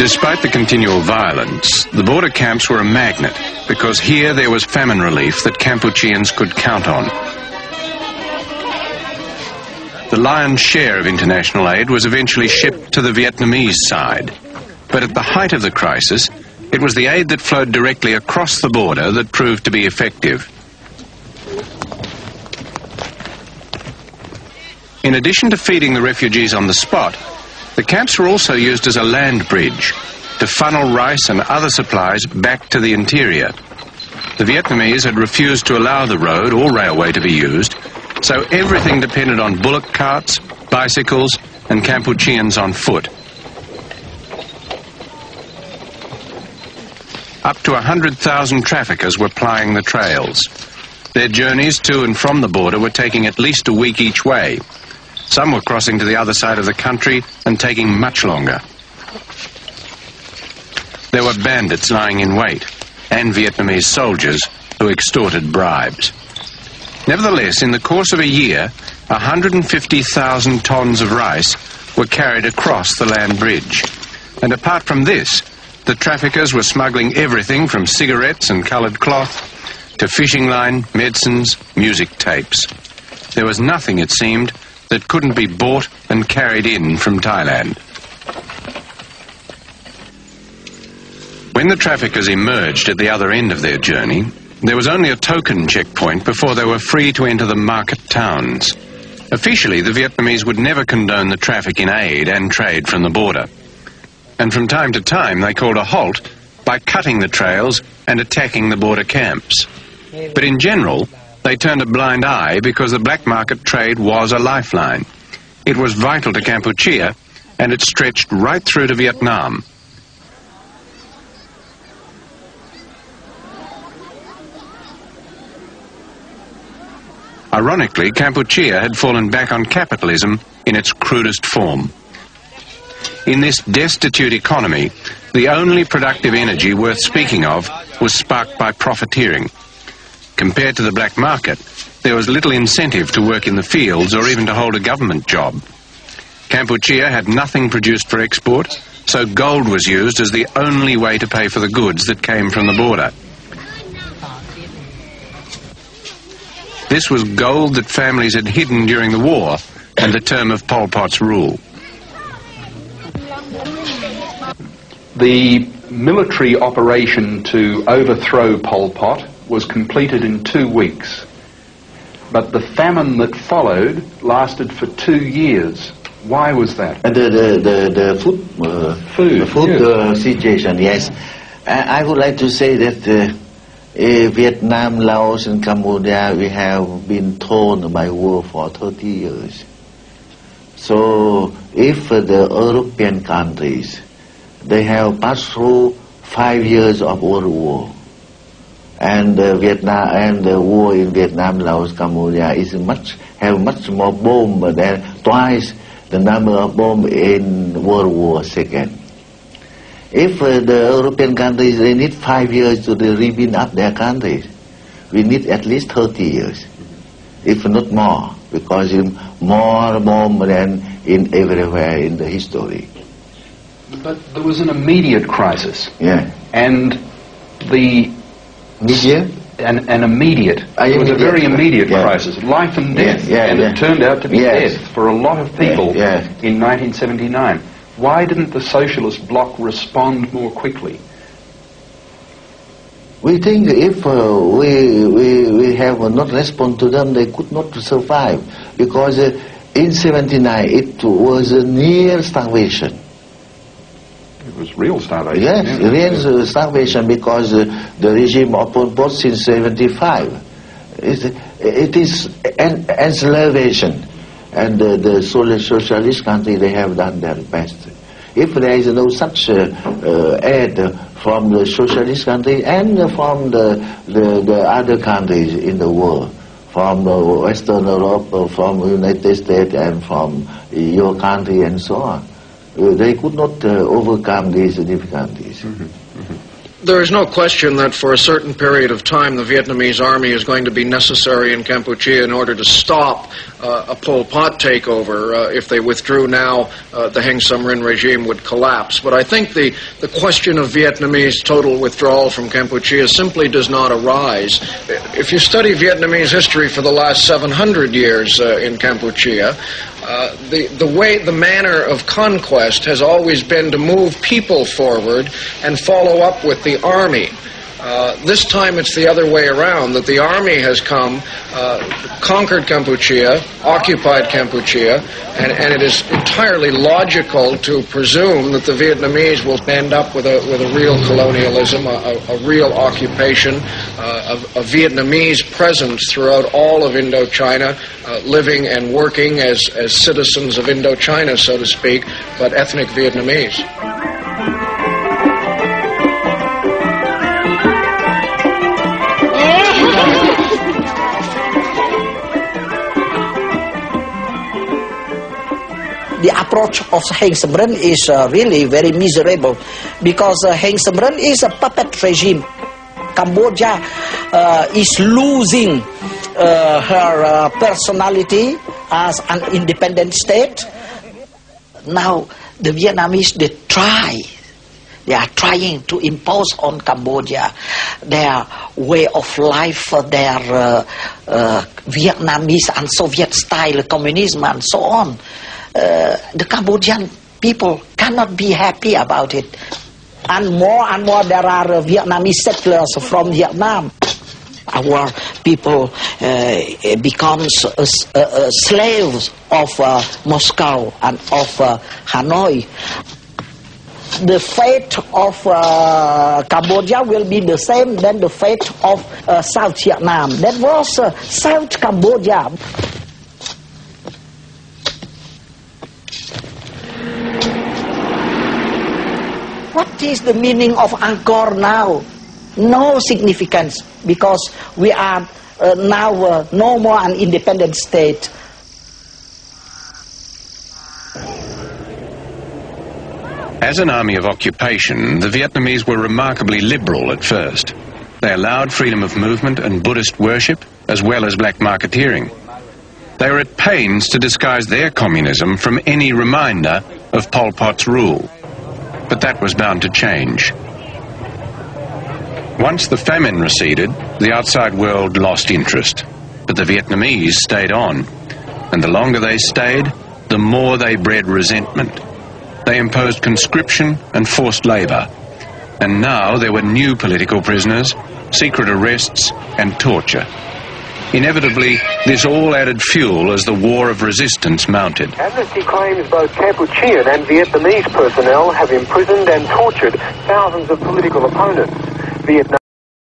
Despite the continual violence, the border camps were a magnet because here there was famine relief that Kampucheans could count on. The lion's share of international aid was eventually shipped to the Vietnamese side. But at the height of the crisis, it was the aid that flowed directly across the border that proved to be effective. In addition to feeding the refugees on the spot, the camps were also used as a land bridge to funnel rice and other supplies back to the interior. The Vietnamese had refused to allow the road or railway to be used, so everything depended on bullock carts, bicycles, and Kampucheans on foot. Up to 100,000 traffickers were plying the trails. Their journeys to and from the border were taking at least a week each way. Some were crossing to the other side of the country and taking much longer. There were bandits lying in wait, and Vietnamese soldiers who extorted bribes. Nevertheless, in the course of a year, 150,000 tons of rice were carried across the land bridge. And apart from this, the traffickers were smuggling everything from cigarettes and coloured cloth to fishing line, medicines, music tapes. There was nothing, it seemed, that couldn't be bought and carried in from Thailand. When the traffickers emerged at the other end of their journey, there was only a token checkpoint before they were free to enter the market towns. Officially, the Vietnamese would never condone the traffic in aid and trade from the border. And from time to time, they called a halt by cutting the trails and attacking the border camps. But in general, they turned a blind eye because the black market trade was a lifeline. It was vital to Kampuchea, and it stretched right through to Vietnam. Ironically, Kampuchea had fallen back on capitalism in its crudest form. In this destitute economy, the only productive energy worth speaking of was sparked by profiteering. Compared to the black market, there was little incentive to work in the fields or even to hold a government job. Kampuchea had nothing produced for export, so gold was used as the only way to pay for the goods that came from the border. This was gold that families had hidden during the war and the term of Pol Pot's rule. The military operation to overthrow Pol Pot was completed in 2 weeks. But the famine that followed lasted for 2 years. Why was that? The food situation, yes. I would like to say that Vietnam, Laos and Cambodia, we have been torn by war for 30 years. So if the European countries, they have passed through 5 years of world war, and Vietnam and the war in Vietnam, Laos, Cambodia have much more bombs than twice the number of bombs in World War II. If the European countries, they need 5 years to rebuild up their countries, we need at least 30 years, if not more, because more bombs than in everywhere in the history. But there was an immediate crisis. Yeah. And the media? An immediate. It was a very immediate crisis, life and death. And it turned out to be death for a lot of people in 1979. Why didn't the socialist bloc respond more quickly? We think if we have not responded to them, they could not survive, because in 79 it was a near starvation. It was real starvation. Yes, real starvation, because the regime of Pol Pot since 75, it is enslavation, and the socialist country, they have done their best. If there is no such aid from the socialist country and from the other countries in the world, from Western Europe, from the United States and from your country and so on, they could not overcome these difficulties. There is no question that for a certain period of time the Vietnamese army is going to be necessary in Kampuchea in order to stop a Pol Pot takeover. If they withdrew now, the Heng Samrin regime would collapse. But I think the question of Vietnamese total withdrawal from Kampuchea simply does not arise. If you study Vietnamese history for the last 700 years in Kampuchea, the manner of conquest has always been to move people forward and follow up with the army. This time it's the other way around, that the army has come, conquered Kampuchea, occupied Kampuchea, and it is entirely logical to presume that the Vietnamese will end up with a real colonialism, a real occupation, a Vietnamese presence throughout all of Indochina, living and working as citizens of Indochina, so to speak, but ethnic Vietnamese. The approach of Heng Samrin is really very miserable, because Heng Samrin is a puppet regime. Cambodia is losing her personality as an independent state. Now the Vietnamese, they are trying to impose on Cambodia their way of life, their Vietnamese and Soviet style communism and so on. The Cambodian people cannot be happy about it. And more there are Vietnamese settlers from Vietnam. Our people becomes slaves of Moscow and of Hanoi. The fate of Cambodia will be the same than the fate of South Vietnam. That was South Cambodia. What is the meaning of Angkor now? No significance, because we are now no more an independent state. As an army of occupation, the Vietnamese were remarkably liberal at first. They allowed freedom of movement and Buddhist worship, as well as black marketeering. They were at pains to disguise their communism from any reminder of Pol Pot's rule. But that was bound to change. Once the famine receded, the outside world lost interest. But the Vietnamese stayed on. And the longer they stayed, the more they bred resentment. They imposed conscription and forced labor. And now there were new political prisoners, secret arrests, and torture. Inevitably, this all added fuel as the war of resistance mounted. Amnesty claims both Kampuchean and Vietnamese personnel have imprisoned and tortured thousands of political opponents. Vietnam